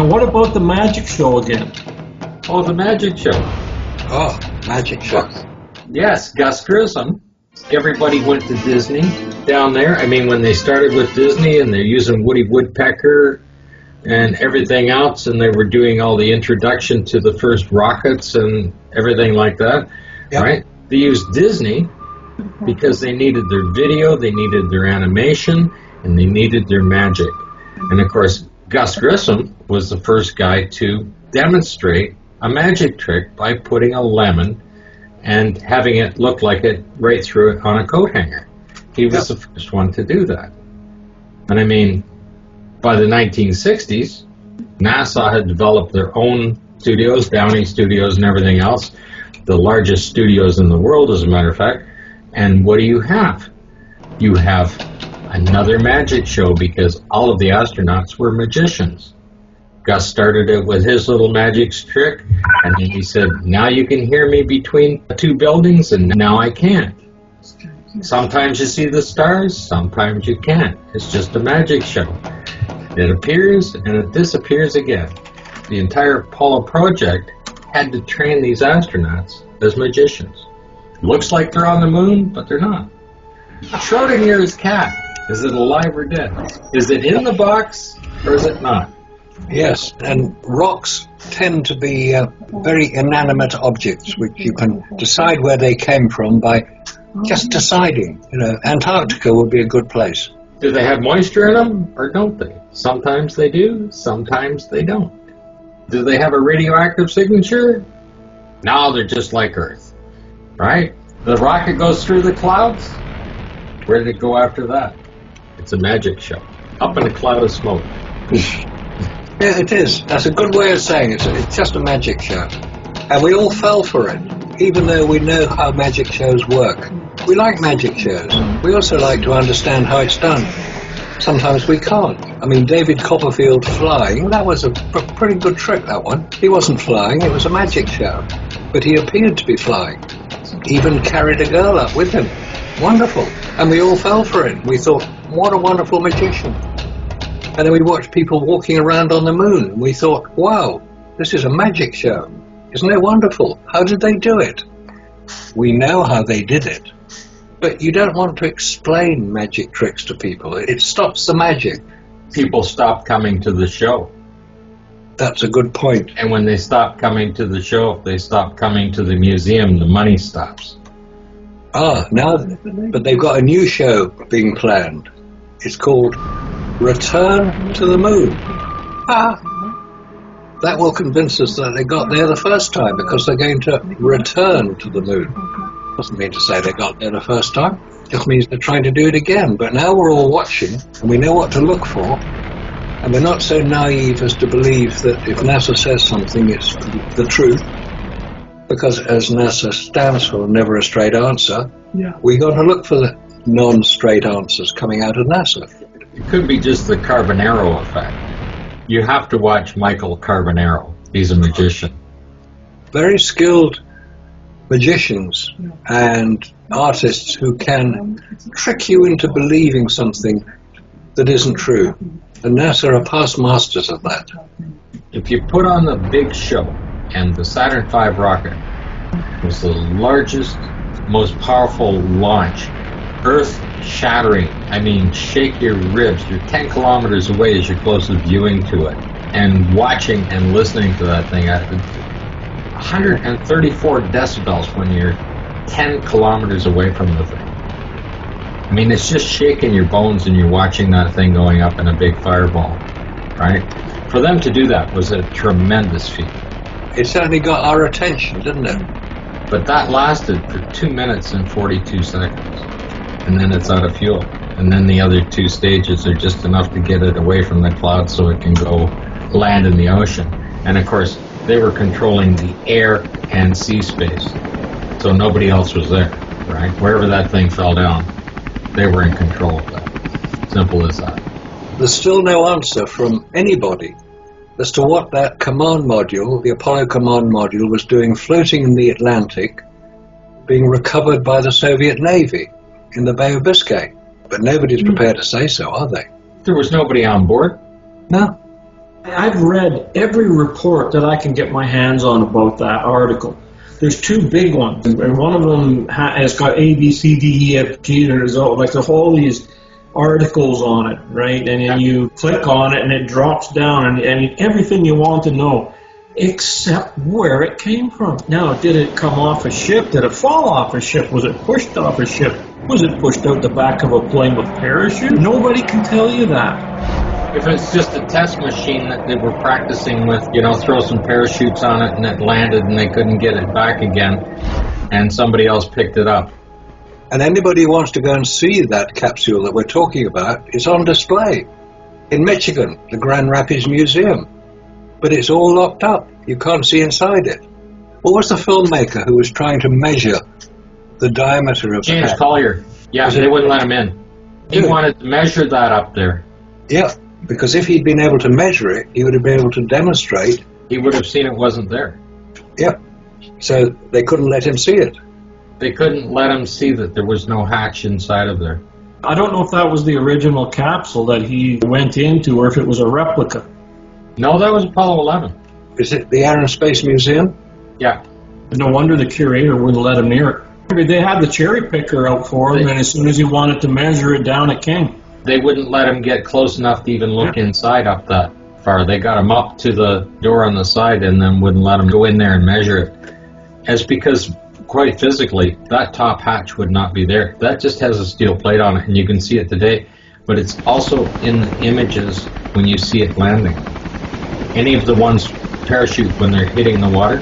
Now, what about the magic show again? Oh, the magic show. Oh, magic show. Yes, Gus Grissom. Everybody went to Disney down there. I mean, when they started with Disney and they're using Woody Woodpecker and everything else, and they were doing all the introduction to the first rockets and everything like that, Yep. right? They used Disney because they needed their video, they needed their animation, and they needed their magic. And of course, Gus Grissom was the first guy to demonstrate a magic trick by putting a lemon and having it look like it right through it on a coat hanger. He was the first one to do that. And I mean, by the 1960s, NASA had developed their own studios, Downey Studios and everything else, the largest studios in the world, as a matter of fact. And what do you have? You have another magic show because all of the astronauts were magicians. Gus started it with his little magic trick, and then he said, now you can hear me between two buildings, and now I can't. Sometimes you see the stars, sometimes you can't. It's just a magic show. It appears and it disappears again. The entire Apollo project had to train these astronauts as magicians. Looks like they're on the moon, but they're not. Schrodinger's cat. Is it alive or dead? Is it in the box or is it not? Yes, and rocks tend to be very inanimate objects, which you can decide where they came from by just deciding. You know, Antarctica would be a good place. Do they have moisture in them or don't they? Sometimes they do, sometimes they don't. Do they have a radioactive signature? No, they're just like Earth, right? The rocket goes through the clouds. Where did it go after that? It's a magic show. Up in a cloud of smoke. Yeah, it is. That's a good way of saying it. It's just a magic show. And we all fell for it, even though we know how magic shows work. We like magic shows. We also like to understand how it's done. Sometimes we can't. I mean, David Copperfield flying, that was a pretty good trick, that one. He wasn't flying, it was a magic show. But he appeared to be flying. Even carried a girl up with him. Wonderful. And we all fell for it. We thought, what a wonderful magician. And then we watched people walking around on the moon. We thought, wow, this is a magic show. Isn't it wonderful? How did they do it? We know how they did it. But you don't want to explain magic tricks to people. It stops the magic. People stop coming to the show. That's a good point. And when they stop coming to the show, if they stop coming to the museum, the money stops. Ah, now, but they've got a new show being planned. It's called Return to the Moon. Ah, that will convince us that they got there the first time because they're going to return to the moon. Doesn't mean to say they got there the first time. Just means they're trying to do it again. But now we're all watching and we know what to look for. And we're not so naive as to believe that if NASA says something, it's the truth. Because as NASA stands for never a straight answer, we got to look for the non-straight answers coming out of NASA. It could be just the Carbonaro effect. You have to watch Michael Carbonaro. He's a magician. Very skilled magicians and artists who can trick you into believing something that isn't true. And NASA are past masters of that. If you put on the big show, and the Saturn V rocket was the largest, most powerful launch, earth-shattering. I mean, shake your ribs. You're 10 kilometers away as you're closest viewing to it. And watching and listening to that thing at 134 decibels when you're 10 kilometers away from the thing. I mean, it's just shaking your bones and you're watching that thing going up in a big fireball, right? For them to do that was a tremendous feat. It certainly got our attention, didn't it? But that lasted for 2 minutes and 42 seconds. And then it's out of fuel. And then the other two stages are just enough to get it away from the cloud so it can go land in the ocean. And of course, they were controlling the air and sea space. So nobody else was there, right? Wherever that thing fell down, they were in control of that. Simple as that. There's still no answer from anybody as to what that command module, the Apollo command module, was doing floating in the Atlantic, being recovered by the Soviet Navy in the Bay of Biscay. But nobody's prepared to say so, are they? There was nobody on board. No. I've read every report that I can get my hands on about that article. There's two big ones, and one of them has got A, B, C, D, E, F, G. There's all these articles on it, right? And then you click on it, and it drops down, and everything you want to know, except where it came from. Now, did it come off a ship? Did it fall off a ship? Was it pushed off a ship? Was it pushed out the back of a plane with parachute? Nobody can tell you that. If it's just a test machine that they were practicing with, throw some parachutes on it and it landed and they couldn't get it back again, and somebody else picked it up. And anybody who wants to go and see that capsule that we're talking about, it's on display in Michigan, the Grand Rapids Museum. But it's all locked up. You can't see inside it. What was the filmmaker who was trying to measure the diameter of James the Collier. Yeah, they wouldn't let him in. He wanted to measure that up there. Yeah, because if he'd been able to measure it, he would have been able to demonstrate. He would have seen it wasn't there. Yeah, so they couldn't let him see it. They couldn't let him see that there was no hatch inside of there. I don't know if that was the original capsule that he went into or if it was a replica. No, that was Apollo 11. Is it the Air and Space Museum? Yeah. No wonder the curator wouldn't let him near it. They had the cherry picker out for him, and as soon as he wanted to measure it down, it came. They wouldn't let him get close enough to even look inside up that far. They got him up to the door on the side and then wouldn't let him go in there and measure it. As because, quite physically, that top hatch would not be there. That just has a steel plate on it, and you can see it today. But it's also in the images when you see it landing. Any of the ones parachute when they're hitting the water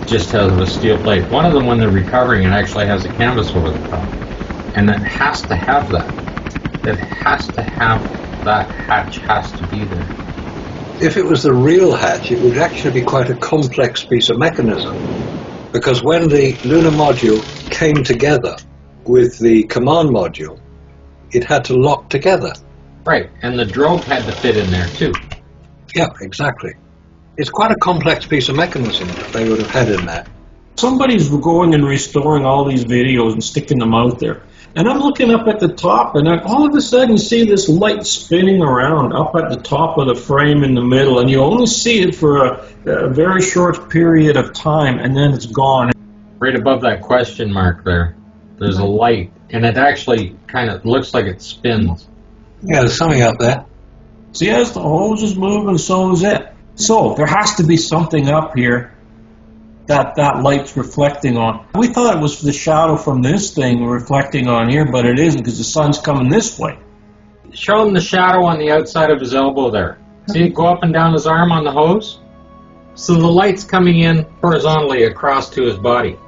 just has a steel plate. One of them, when they're recovering, it actually has a canvas over the top. And it has to have that. It has to have that hatch has to be there. If it was the real hatch, it would actually be quite a complex piece of mechanism. Because when the lunar module came together with the command module, it had to lock together. Right, and the drogue had to fit in there too. Yeah, exactly. It's quite a complex piece of mechanism that they would have had in there. Somebody's going and restoring all these videos and sticking them out there. And I'm looking up at the top, and all of a sudden you see this light spinning around up at the top of the frame in the middle, and you only see it for a very short period of time, and then it's gone. Right above that question mark there's a light, and it actually kind of looks like it spins. Yeah, there's something up there. See, as the hose is moving, so is it. So there has to be something up here that light's reflecting on. We thought it was the shadow from this thing reflecting on here, but it isn't because the sun's coming this way. Show him the shadow on the outside of his elbow there. See it go up and down his arm on the hose? So the light's coming in horizontally across to his body.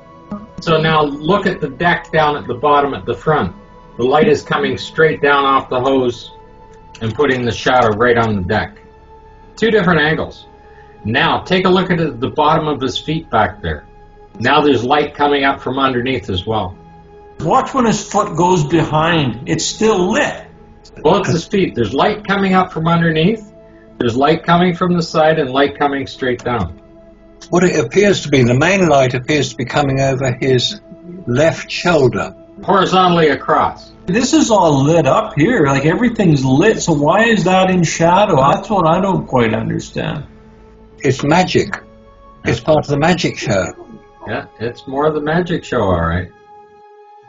So now look at the deck down at the bottom at the front. The light is coming straight down off the hose and putting the shadow right on the deck. Two different angles. Now take a look at the bottom of his feet back there. Now there's light coming up from underneath as well. Watch when his foot goes behind. It's still lit. Both his feet. There's light coming up from underneath. There's light coming from the side and light coming straight down. What it appears to be, the main light appears to be coming over his left shoulder. Horizontally across. This is all lit up here, like everything's lit, so why is that in shadow? That's what I don't quite understand. It's magic. It's part of the magic show. Yeah, it's more of the magic show, all right.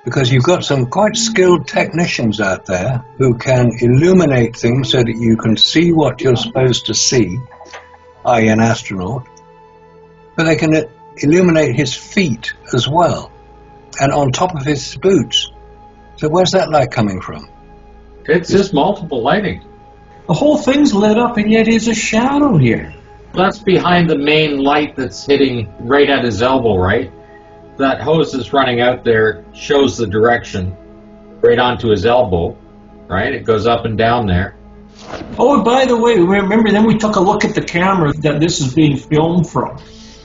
Because you've got some quite skilled technicians out there who can illuminate things so that you can see what you're supposed to see, i.e. an astronaut, but they can illuminate his feet as well, and on top of his boots. So where's that light coming from? It's just multiple lighting. The whole thing's lit up, and yet there's a shadow here. That's behind the main light that's hitting right at his elbow, right? That hose that's running out there shows the direction right onto his elbow, right? It goes up and down there. Oh, and by the way, remember then we took a look at the camera that this is being filmed from.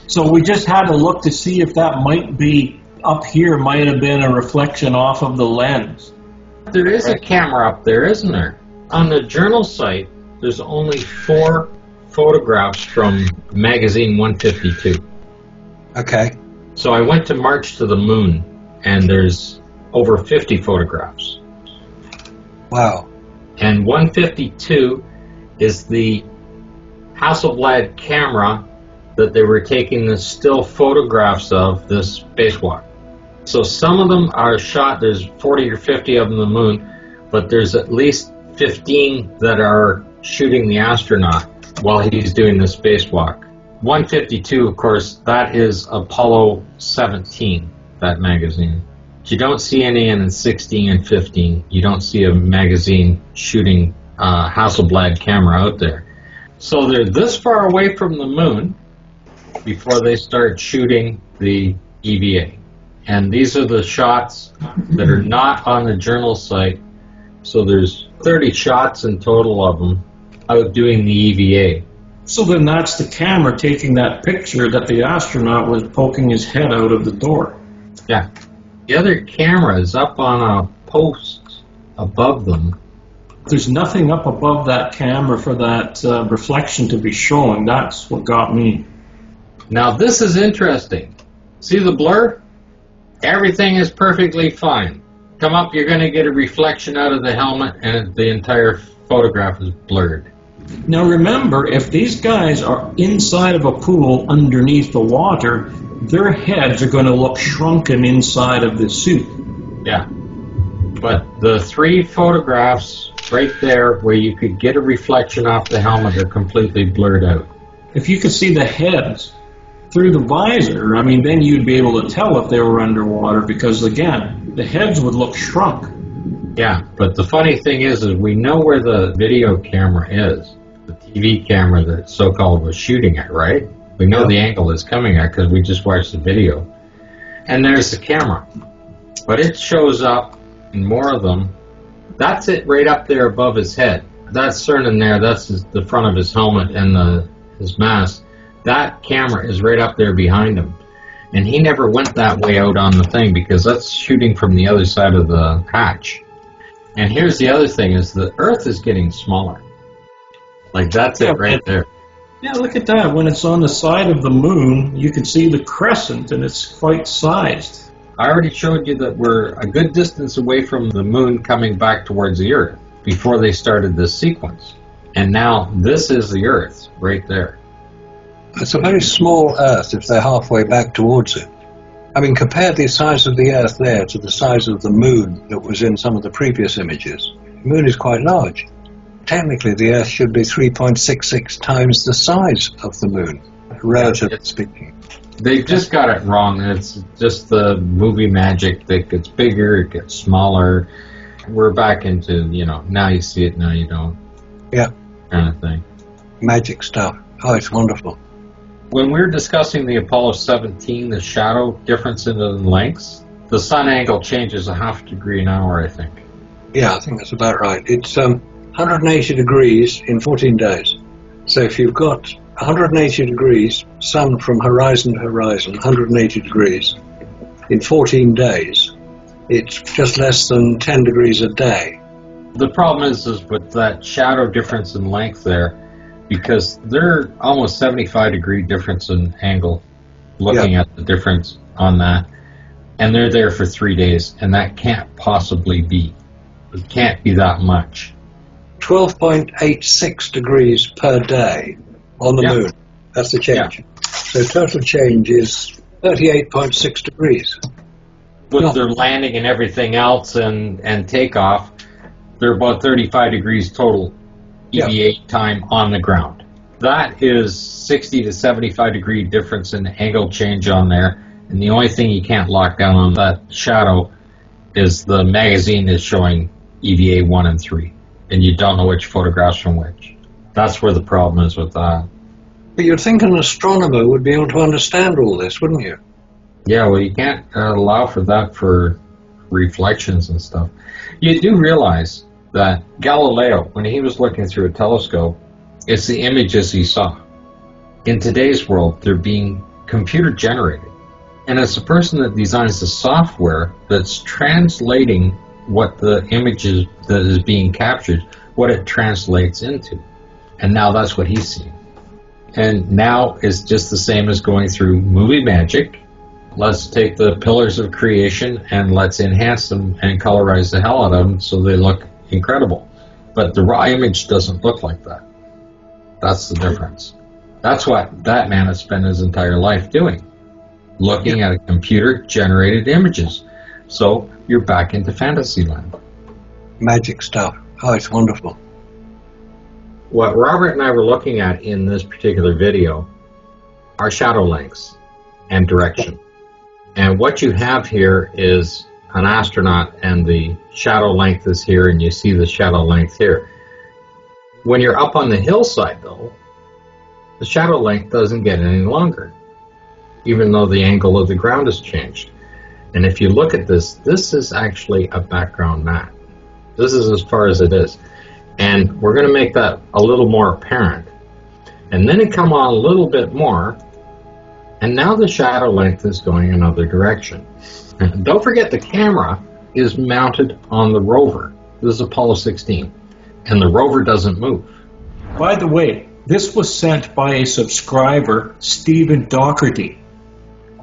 So we just had to look to see if that might be up here, might have been a reflection off of the lens. There is a camera up there, isn't there? On the journal site, there's only 4 photographs from magazine 152. Okay. So I went to March to the Moon, and there's over 50 photographs. Wow. And 152 is the Hasselblad camera that they were taking the still photographs of this spacewalk. So some of them are shot, there's 40 or 50 of them on the moon, but there's at least 15 that are shooting the astronaut while he's doing the spacewalk. 152, of course, that is Apollo 17, that magazine. You don't see any in 16 and 15. You don't see a magazine shooting a Hasselblad camera out there. So they're this far away from the moon before they start shooting the EVA. And these are the shots that are not on the journal site. So there's 30 shots in total of them out doing the EVA. So then that's the camera taking that picture that the astronaut was poking his head out of the door. Yeah. The other camera is up on a post above them. There's nothing up above that camera for that reflection to be showing. That's what got me. Now this is interesting. See the blur? Everything is perfectly fine. Come up, you're going to get a reflection out of the helmet and the entire photograph is blurred. Now remember, if these guys are inside of a pool underneath the water, their heads are going to look shrunken inside of the suit. Yeah. But the 3 photographs right there where you could get a reflection off the helmet are completely blurred out. If you could see the heads through the visor, I mean, then you'd be able to tell if they were underwater because, again, the heads would look shrunk. Yeah, but the funny thing is we know where the video camera is, the TV camera that so-called was shooting it, right? We know the angle is coming at because we just watched the video. And there's the camera. But it shows up in more of them. That's it right up there above his head. That Cernan there, that's the front of his helmet and his mask. That camera is right up there behind him. And he never went that way out on the thing because that's shooting from the other side of the hatch. And here's the other thing, is the Earth is getting smaller. Like, that's it right there. Yeah, look at that. When it's on the side of the moon, you can see the crescent, and it's quite sized. I already showed you that we're a good distance away from the moon coming back towards the Earth before they started this sequence. And now this is the Earth right there. It's a very small Earth if they're halfway back towards it. I mean, compare the size of the Earth there to the size of the moon that was in some of the previous images. The moon is quite large. Technically, the Earth should be 3.66 times the size of the moon, relatively speaking. They just got it wrong. It's just the movie magic that gets bigger, it gets smaller. We're back into, now you see it, now you don't. Yeah. Kind of thing. Magic stuff. Oh, it's wonderful. When we were discussing the Apollo 17, the shadow difference in the lengths, the sun angle changes 0.5 degree an hour, I think. Yeah, I think that's about right. It's 180 degrees in 14 days. So if you've got 180 degrees, sun from horizon to horizon, 180 degrees, in 14 days, it's just less than 10 degrees a day. The problem is with that shadow difference in length there, because they're almost 75 degree difference in angle, looking at the difference on that, and they're there for 3 days, and that can't possibly be. It can't be that much. 12.86 degrees per day on the moon. That's the change. So total change is 38.6 degrees. With their landing and everything else and takeoff, they're about 35 degrees total EVA time on the ground. That is 60 to 75 degree difference in angle change on there, and the only thing you can't lock down on that shadow is the magazine is showing EVA 1 and 3, and you don't know which photographs from which. That's where the problem is with that. But you'd think an astronomer would be able to understand all this, wouldn't you? Yeah, well, you can't allow for that for reflections and stuff. You do realize that Galileo, when he was looking through a telescope, it's the images he saw. In today's world, they're being computer generated. And it's the person that designs the software that's translating what the images that is being captured, what it translates into. And now that's what he's seeing. And now it's just the same as going through movie magic. Let's take the pillars of creation and let's enhance them and colorize the hell out of them so they look incredible. But the raw image doesn't look like that. That's the difference. That's what that man has spent his entire life doing, looking at a computer-generated images. So you're back into fantasy land. Magic stuff. Oh, it's wonderful. What Robert and I were looking at in this particular video are shadow lengths and direction. And what you have here is an astronaut, and the shadow length is here, and you see the shadow length here. When you're up on the hillside, though, the shadow length doesn't get any longer, even though the angle of the ground has changed. And if you look at this, this is actually a background mat. This is as far as it is. And we're going to make that a little more apparent. And then it come on a little bit more, and now the shadow length is going another direction. And don't forget, the camera is mounted on the rover. This is Apollo 16. And the rover doesn't move. By the way, this was sent by a subscriber, Stephen Doherty.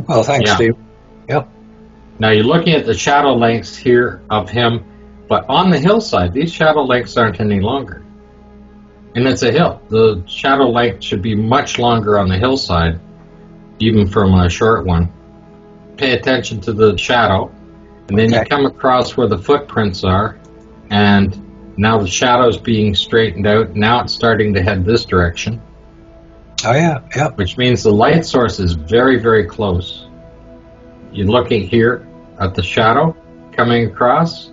Oh, thanks, Steve. Yep. Now you're looking at the shadow lengths here of him, but on the hillside, these shadow lengths aren't any longer. And it's a hill. The shadow length should be much longer on the hillside, even from a short one. Pay attention to the shadow, and then you come across where the footprints are, and now the shadow's being straightened out. Now it's starting to head this direction. Oh, yeah, yeah. Which means the light source is very, very close. You're looking here at the shadow coming across.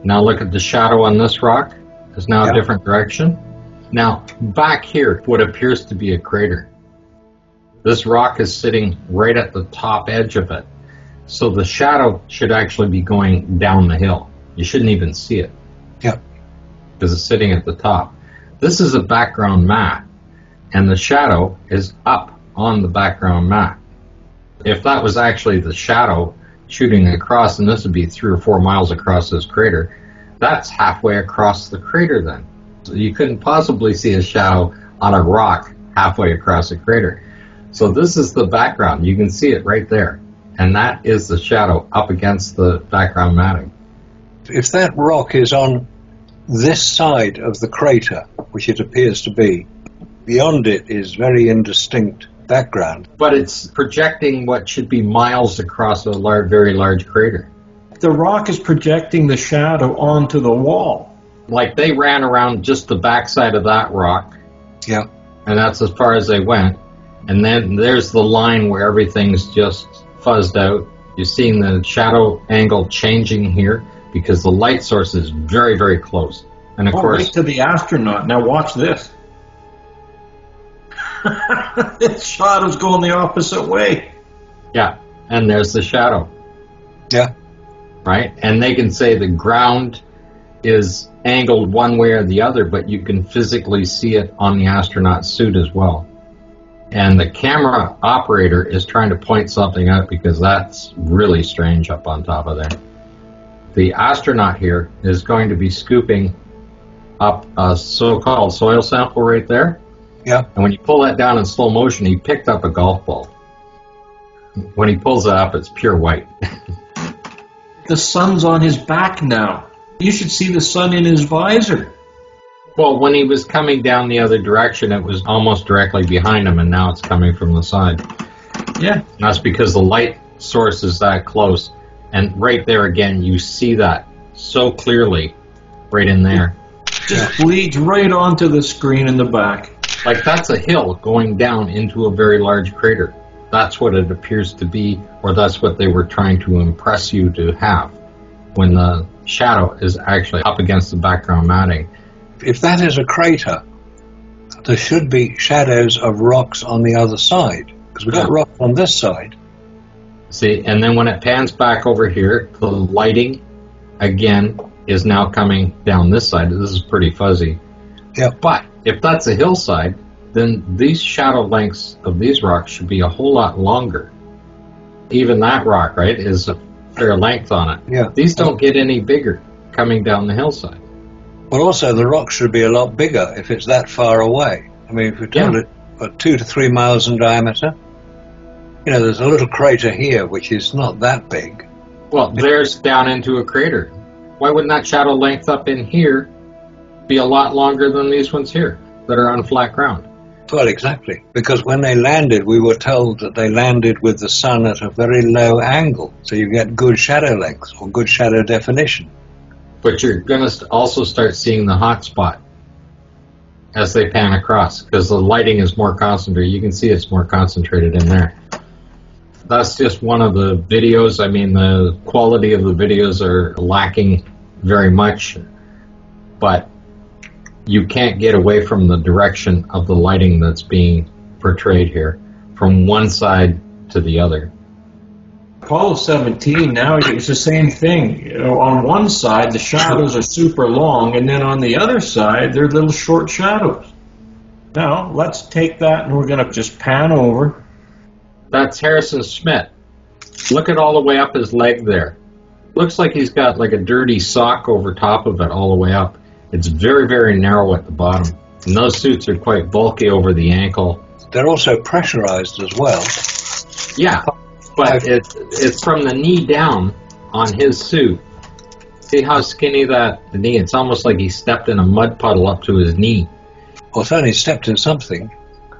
Now look at the shadow on this rock. It's now a different direction. Now, back here, what appears to be a crater. This rock is sitting right at the top edge of it. So the shadow should actually be going down the hill. You shouldn't even see it. Yeah. Because it's sitting at the top. This is a background mat, and the shadow is up on the background mat. If that was actually the shadow shooting across, and this would be 3 or 4 miles across this crater, that's halfway across the crater then. So you couldn't possibly see a shadow on a rock halfway across the crater. So this is the background. You can see it right there. And that is the shadow up against the background matting. If that rock is on this side of the crater, which it appears to be, beyond it is very indistinct background. But it's projecting what should be miles across a very large crater. The rock is projecting the shadow onto the wall. Like they ran around just the backside of that rock. Yeah. And that's as far as they went. And then there's the line where everything's just fuzzed out. You're seeing the shadow angle changing here because the light source is very, very close. And of course, right to the astronaut. Now watch this. This shadow's going the opposite way. Yeah, and there's the shadow. Yeah. Right? And they can say the ground is angled one way or the other, but you can physically see it on the astronaut suit as well. And the camera operator is trying to point something out because that's really strange up on top of there. The astronaut here is going to be scooping up a so-called soil sample right there. Yeah. And when you pull that down in slow motion, he picked up a golf ball. When he pulls it up, it's pure white. The sun's on his back now. You should see the sun in his visor. Well, when he was coming down the other direction, it was almost directly behind him, and now it's coming from the side. Yeah. That's because the light source is that close. And right there again, you see that so clearly right in there. Just bleeds right onto the screen in the back. Like that's a hill going down into a very large crater. That's what it appears to be, or that's what they were trying to impress you to have when the shadow is actually up against the background matting. If that is a crater, there should be shadows of rocks on the other side, because we've got rocks on this side. See, and then when it pans back over here, the lighting, again, is now coming down this side. This is pretty fuzzy. Yeah. But if that's a hillside, then these shadow lengths of these rocks should be a whole lot longer. Even that rock, right, is a fair length on it. Yeah. These don't get any bigger coming down the hillside. Well, also, the rock should be a lot bigger if it's that far away. I mean, if we told it 2 to 3 miles in diameter, you know, there's a little crater here which is not that big. Well, there's down into a crater. Why wouldn't that shadow length up in here be a lot longer than these ones here? that are on flat ground. Well, exactly. Because when they landed, we were told that they landed with the sun at a very low angle, so you get good shadow length or good shadow definition. But you're going to also start seeing the hot spot as they pan across, because the lighting is more concentrated. You can see it's more concentrated in there. That's just one of the videos. I mean, the quality of the videos are lacking very much, but you can't get away from the direction of the lighting that's being portrayed here, from one side to the other. Apollo 17, now it's the same thing. You know, on one side, the shadows are super long, and then on the other side, they're little short shadows. Now, let's take that, and we're going to just pan over. That's Harrison Schmitt. Look at all the way up his leg there. Looks like he's got like a dirty sock over top of it all the way up. It's very, very narrow at the bottom. And those suits are quite bulky over the ankle. They're also pressurized as well. Yeah, but it's from the knee down on his suit. See how skinny the knee? It's almost like he stepped in a mud puddle up to his knee. Well, if only stepped in something,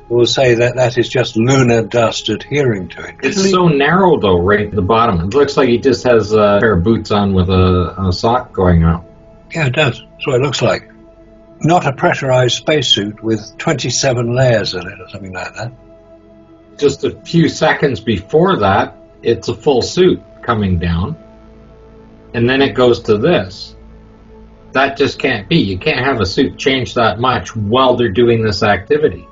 we'll say that that is just lunar dust adhering to it. It's so narrow, though, right at the bottom. It looks like he just has a pair of boots on with a sock going out. Yeah, it does. That's what it looks like. Not a pressurized spacesuit with 27 layers in it or something like that. Just a few seconds before that, it's a full suit coming down. And then it goes to this. That just can't be. You can't have a suit change that much while they're doing this activity.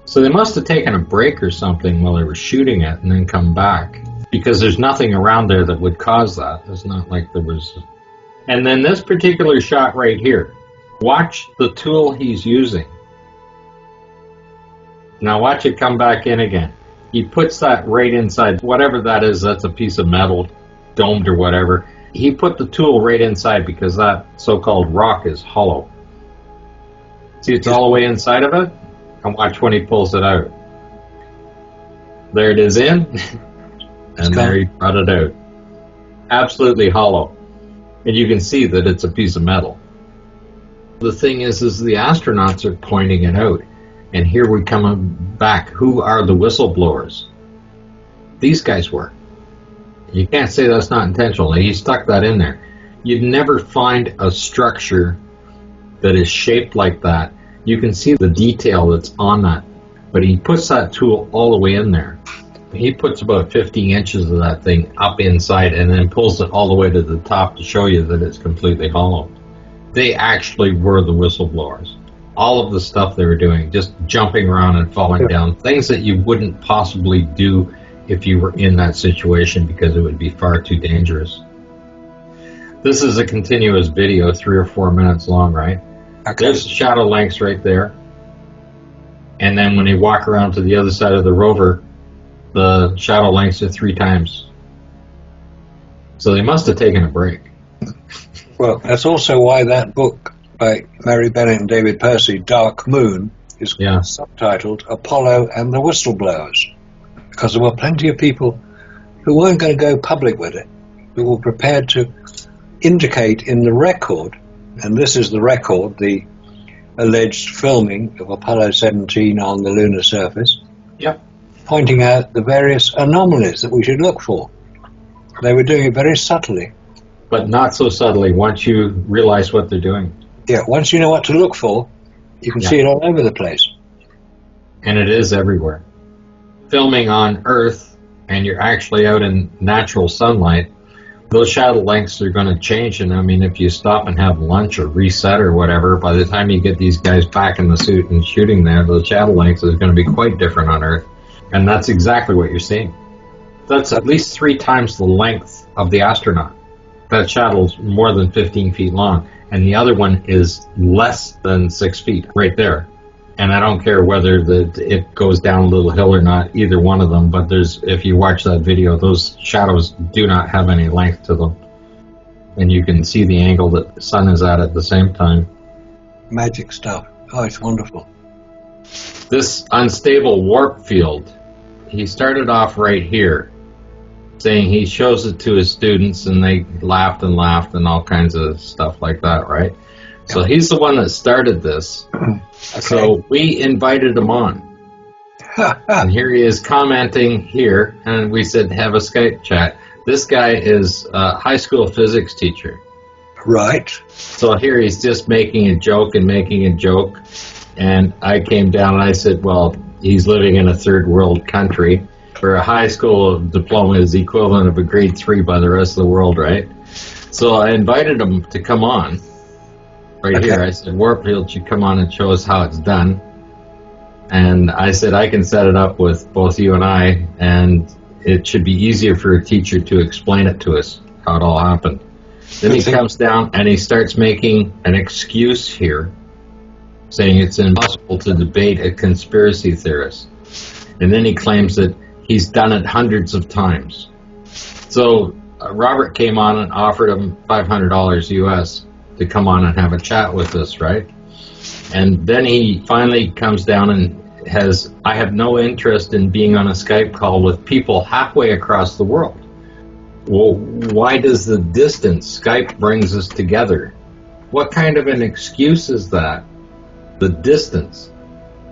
So they must have taken a break or something while they were shooting it and then come back. Because there's nothing around there that would cause that. It's not like there was... And then this particular shot right here. Watch the tool he's using. Now watch it come back in again. He puts that right inside. Whatever that is, that's a piece of metal, domed or whatever. He put the tool right inside because that so-called rock is hollow. See, it's all the way inside of it? And watch when he pulls it out. There it is in. And there he brought it out. Absolutely hollow. And you can see that it's a piece of metal. The thing is the astronauts are pointing it out. And here we come back. Who are the whistleblowers? These guys were. You can't say that's not intentional. He stuck that in there. You'd never find a structure that is shaped like that. You can see the detail that's on that. But he puts that tool all the way in there. He puts about 50 inches of that thing up inside and then pulls it all the way to the top to show you that it's completely hollow. They actually were the whistleblowers. All of the stuff they were doing, just jumping around and falling down, things that you wouldn't possibly do if you were in that situation because it would be far too dangerous. This is a continuous video, 3 or 4 minutes long, right? Okay. There's the shadow lengths right there. And then when you walk around to the other side of the rover, the shadow lengths are 3 times. So they must have taken a break. Well, that's also why that book by Mary Bennett and David Percy, Dark Moon, is subtitled Apollo and the Whistleblowers. Because there were plenty of people who weren't going to go public with it, who were prepared to indicate in the record, and this is the record, the alleged filming of Apollo 17 on the lunar surface, pointing out the various anomalies that we should look for. They were doing it very subtly. But not so subtly once you realize what they're doing. Yeah, once you know what to look for, you can see it all over the place. And it is everywhere. Filming on Earth, and you're actually out in natural sunlight, those shadow lengths are going to change. And I mean, if you stop and have lunch or reset or whatever, by the time you get these guys back in the suit and shooting there, those shadow lengths is going to be quite different on Earth. And that's exactly what you're seeing. That's at least 3 times the length of the astronaut. That shadow's more than 15 feet long. And the other one is less than 6 feet right there. And I don't care whether it goes down a little hill or not, either one of them. But if you watch that video, those shadows do not have any length to them. And you can see the angle that the sun is at the same time. Magic stuff. Oh, it's wonderful. This unstable warp field, he started off right here, saying he shows it to his students and they laughed and all kinds of stuff like that, right? So he's the one that started this. Okay. So we invited him on. And here he is commenting here, and we said, have a Skype chat. This guy is a high school physics teacher. Right. So here he's just making a joke and making a joke. And I came down and I said, well, he's living in a third world country where a high school diploma is the equivalent of a grade 3 by the rest of the world, right? So I invited him to come on right here. I said, Warfield should come on and show us how it's done. And I said, I can set it up with both you and I, and it should be easier for a teacher to explain it to us, how it all happened. Then he comes down and he starts making an excuse here, saying it's impossible to debate a conspiracy theorist. And then he claims that he's done it hundreds of times. So Robert came on and offered him $500 US to come on and have a chat with us, right? And then he finally comes down and has, I have no interest in being on a Skype call with people halfway across the world. Well, why does the distance? Skype brings us together. What kind of an excuse is that? The distance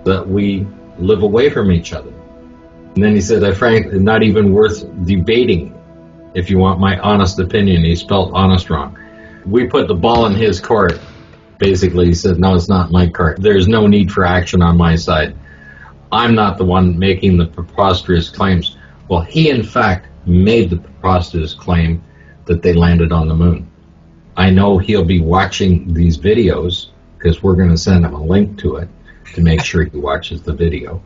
that we live away from each other. And then he said, I frankly, not even worth debating if you want my honest opinion. He spelled honest wrong. We put the ball in his court. Basically, he said, no, it's not my court. There's no need for action on my side. I'm not the one making the preposterous claims. Well, he, in fact, made the preposterous claim that they landed on the moon. I know he'll be watching these videos because we're going to send him a link to it to make sure he watches the video.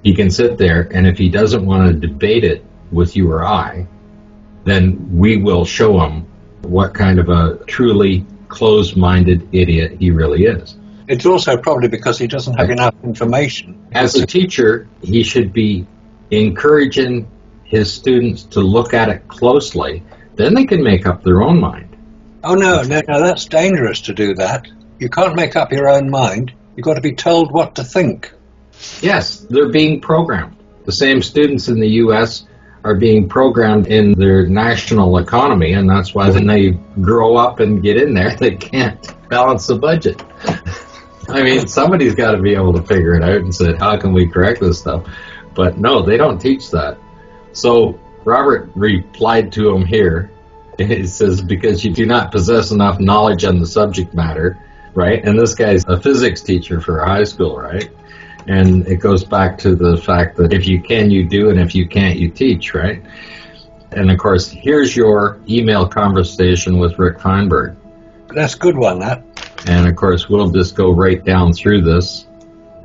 He can sit there, and if he doesn't want to debate it with you or I, then we will show him what kind of a truly closed-minded idiot he really is. It's also probably because he doesn't have enough information. As a teacher, he should be encouraging his students to look at it closely. Then they can make up their own mind. Oh, no, that's dangerous to do that. You can't make up your own mind. You've got to be told what to think. Yes, they're being programmed. The same students in the U.S. are being programmed in their national economy, and that's why when they grow up and get in there, they can't balance the budget. I mean, somebody's got to be able to figure it out and say, how can we correct this stuff? But no, they don't teach that. So Robert replied to him here. He says, because you do not possess enough knowledge on the subject matter, right? And this guy's a physics teacher for a high school, right? And it goes back to the fact that if you can, you do, and if you can't, you teach, right? And of course, here's your email conversation with Rick Feinberg. That's a good one, that. And of course, we'll just go right down through this,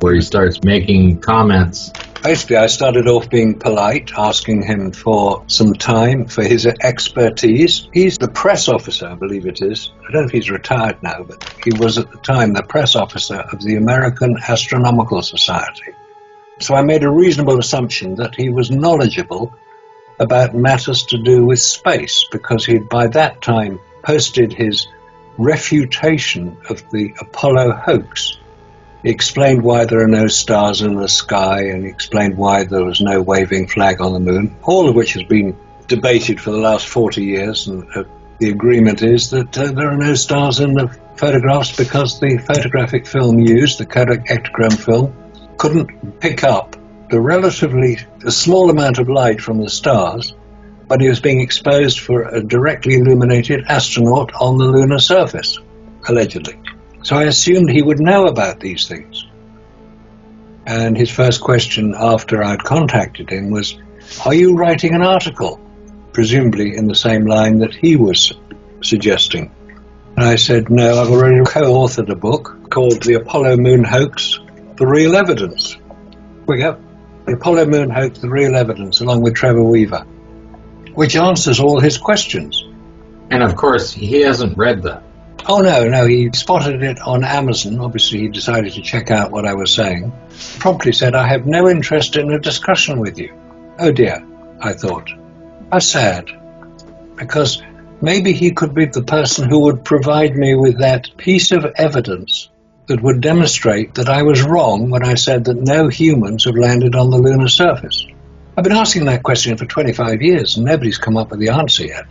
where he starts making comments. Basically, I started off being polite, asking him for some time for his expertise. He's the press officer, I believe it is. I don't know if he's retired now, but he was at the time the press officer of the American Astronomical Society. So I made a reasonable assumption that he was knowledgeable about matters to do with space, because he'd by that time posted his refutation of the Apollo hoax. He explained why there are no stars in the sky, and he explained why there was no waving flag on the moon, all of which has been debated for the last 40 years, and the agreement is that there are no stars in the photographs because the photographic film used, the Kodak Ektachrome film, couldn't pick up the relatively small amount of light from the stars, but he was being exposed for a directly illuminated astronaut on the lunar surface, allegedly. So I assumed he would know about these things. And his first question after I'd contacted him was, are you writing an article? Presumably in the same line that he was suggesting. And I said, no, I've already co-authored a book called The Apollo Moon Hoax, The Real Evidence. Here we go. The Apollo Moon Hoax, The Real Evidence, along with Trevor Weaver, which answers all his questions. And of course, he hasn't read that. Oh, no, he spotted it on Amazon. Obviously, he decided to check out what I was saying. Promptly said, I have no interest in a discussion with you. Oh, dear, I thought. How sad. Because maybe he could be the person who would provide me with that piece of evidence that would demonstrate that I was wrong when I said that no humans have landed on the lunar surface. I've been asking that question for 25 years, and nobody's come up with the answer yet.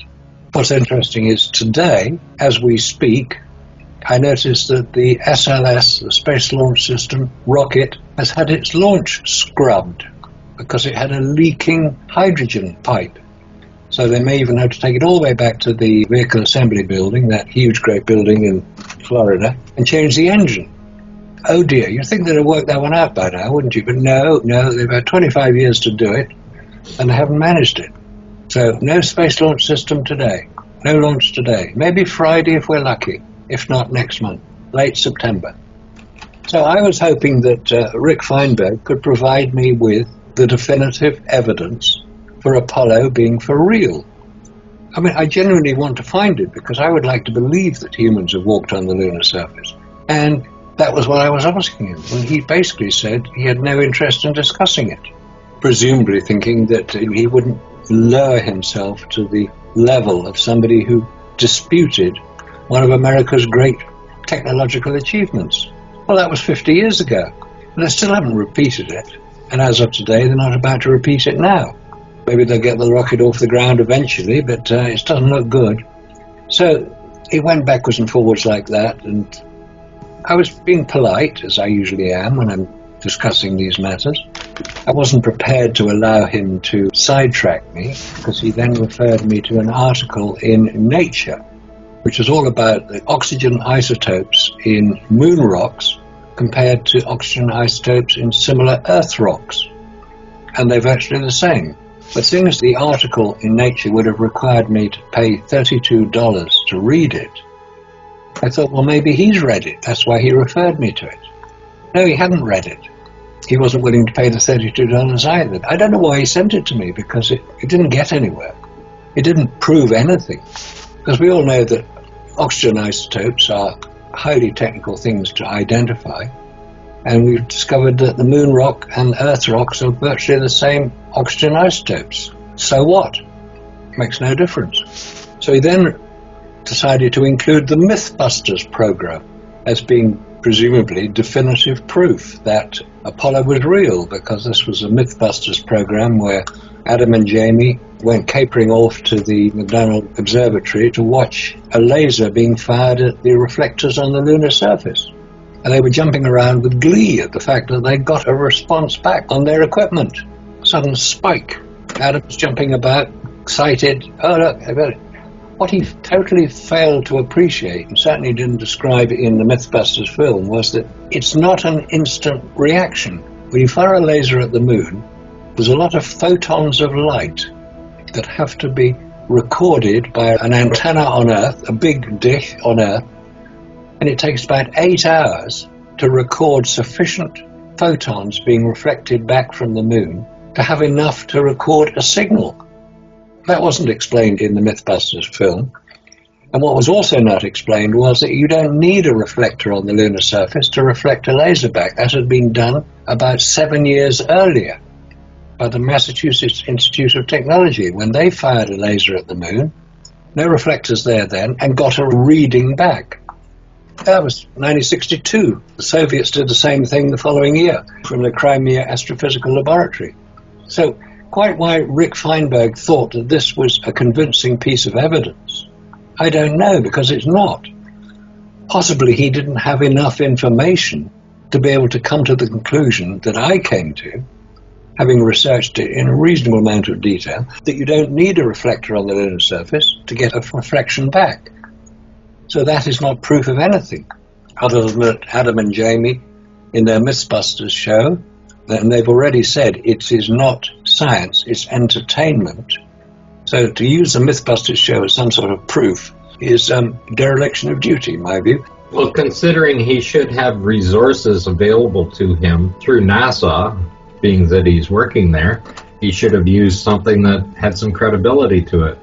What's interesting is today, as we speak, I noticed that the SLS, the Space Launch System rocket, has had its launch scrubbed because it had a leaking hydrogen pipe. So they may even have to take it all the way back to the vehicle assembly building, that huge great building in Florida, and change the engine. Oh dear, you'd think they'd have worked that one out by now, wouldn't you? But no, they've had 25 years to do it, and they haven't managed it. So no Space Launch System today. No launch today. Maybe Friday if we're lucky. If not, next month, late September. So I was hoping that Rick Feinberg could provide me with the definitive evidence for Apollo being for real. I mean, I genuinely want to find it because I would like to believe that humans have walked on the lunar surface. And that was what I was asking him. And he basically said he had no interest in discussing it, presumably thinking that he wouldn't lower himself to the level of somebody who disputed one of America's great technological achievements. Well, that was 50 years ago, but they still haven't repeated it. And as of today, they're not about to repeat it now. Maybe they'll get the rocket off the ground eventually, but it doesn't look good. So it went backwards and forwards like that, and I was being polite, as I usually am when I'm discussing these matters. I wasn't prepared to allow him to sidetrack me, because he then referred me to an article in Nature, which is all about the oxygen isotopes in moon rocks compared to oxygen isotopes in similar Earth rocks. And they're virtually the same. But seeing as the article in Nature would have required me to pay $32 to read it, I thought, well, maybe he's read it. That's why he referred me to it. No, he hadn't read it. He wasn't willing to pay the $32 either. I don't know why he sent it to me, because it didn't get anywhere. It didn't prove anything. Because we all know that oxygen isotopes are highly technical things to identify. And we've discovered that the moon rock and Earth rocks are virtually the same oxygen isotopes. So what? Makes no difference. So he then decided to include the Mythbusters program as being presumably definitive proof that Apollo was real, because this was a Mythbusters program where Adam and Jamie went capering off to the McDonald Observatory to watch a laser being fired at the reflectors on the lunar surface. And they were jumping around with glee at the fact that they got a response back on their equipment. A sudden spike. Adam's jumping about, excited. Oh, look, I got it. What he totally failed to appreciate, and certainly didn't describe in the Mythbusters film, was that it's not an instant reaction. When you fire a laser at the moon, there's a lot of photons of light that have to be recorded by an antenna on Earth, a big dish on Earth, and it takes about 8 hours to record sufficient photons being reflected back from the moon to have enough to record a signal. That wasn't explained in the Mythbusters film. And what was also not explained was that you don't need a reflector on the lunar surface to reflect a laser back. That had been done about 7 years earlier by the Massachusetts Institute of Technology when they fired a laser at the moon. No reflectors there then, and got a reading back. That was 1962. The Soviets did the same thing the following year from the Crimea Astrophysical Laboratory. So quite why Rick Feinberg thought that this was a convincing piece of evidence, I don't know, because it's not. Possibly he didn't have enough information to be able to come to the conclusion that I came to, having researched it in a reasonable amount of detail, that you don't need a reflector on the lunar surface to get a reflection back. So that is not proof of anything, other than that Adam and Jamie, in their Mythbusters show, and they've already said it is not science, it's entertainment. So to use the Mythbusters show as some sort of proof is dereliction of duty, in my view. Well, considering he should have resources available to him through NASA, being that he's working there, he should have used something that had some credibility to it.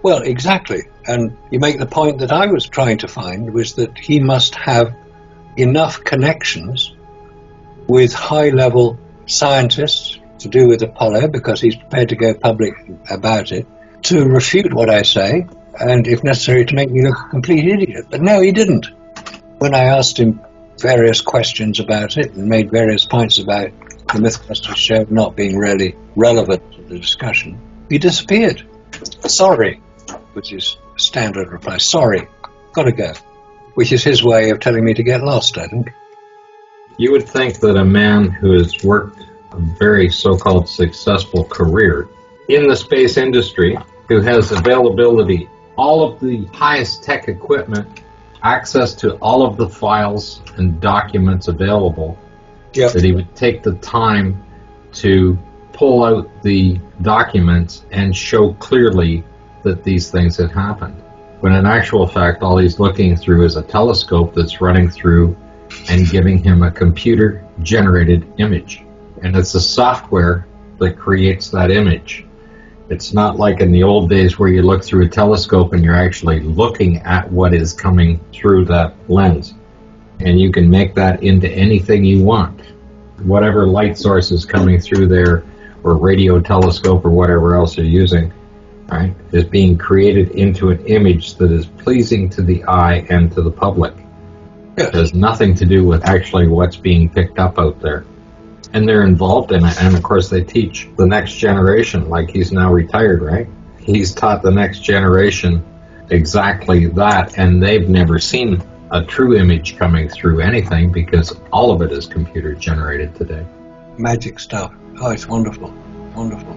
Well, exactly. And you make the point that I was trying to find, was that he must have enough connections with high-level scientists to do with Apollo, because he's prepared to go public about it, to refute what I say, and if necessary to make me look a complete idiot. But no, he didn't. When I asked him various questions about it and made various points about the Mythbusters show not being really relevant to the discussion, he disappeared. Sorry, was his standard reply. Sorry, gotta go. which is his way of telling me to get lost, I think. You would think that a man who has worked a very so-called successful career in the space industry, who has availability, all of the highest tech equipment, access to all of the files and documents available, Yep. that he would take the time to pull out the documents and show clearly that these things had happened. When in actual fact, all he's looking through is a telescope that's running through and giving him a computer-generated image. And it's the software that creates that image. It's not like in the old days where you look through a telescope and you're actually looking at what is coming through that lens. And you can make that into anything you want. Whatever light source is coming through there, or radio telescope or whatever else you're using, right, is being created into an image that is pleasing to the eye and to the public. Yes. It has nothing to do with actually what's being picked up out there. And they're involved in it, and of course they teach the next generation, like he's now retired, right? He's taught the next generation exactly that, and they've never seen a true image coming through anything because all of it is computer generated today. Magic stuff. Oh, it's wonderful. Wonderful.